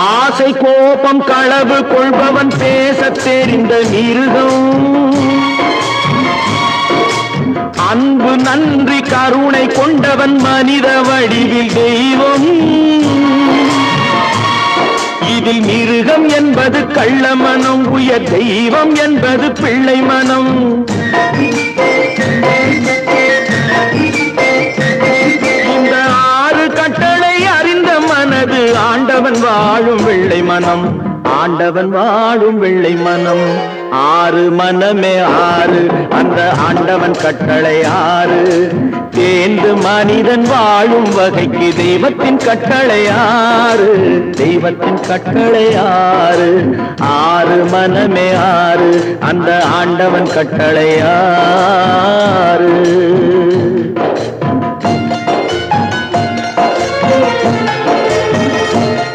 ஆசை கோபம் களவு கொள்பவன் பேசத் தெரிந்த மிருகம். அன்பு நன்றி கருணை கொண்டவன் மனித வடிவில் தெய்வம். இதில் மிருகம் என்பது கள்ள மனம், உயர் தெய்வம் என்பது பிள்ளை மனம். இந்த 6 கட்டளை அறிந்த மனது ஆண்டவன் வாழும் வெள்ளை மனம், ஆண்டவன் வாழும் வெள்ளை மனம். 6 மனமே 6, அந்த ஆண்டவன் கட்டளை 6. தேர்ந்து மனிதன் வாழும் வகைக்கு தெய்வத்தின் கட்டளை 6, தெய்வத்தின் கட்டளை 6. 6 மனமே 6, அந்த ஆண்டவன் கட்டளை 6.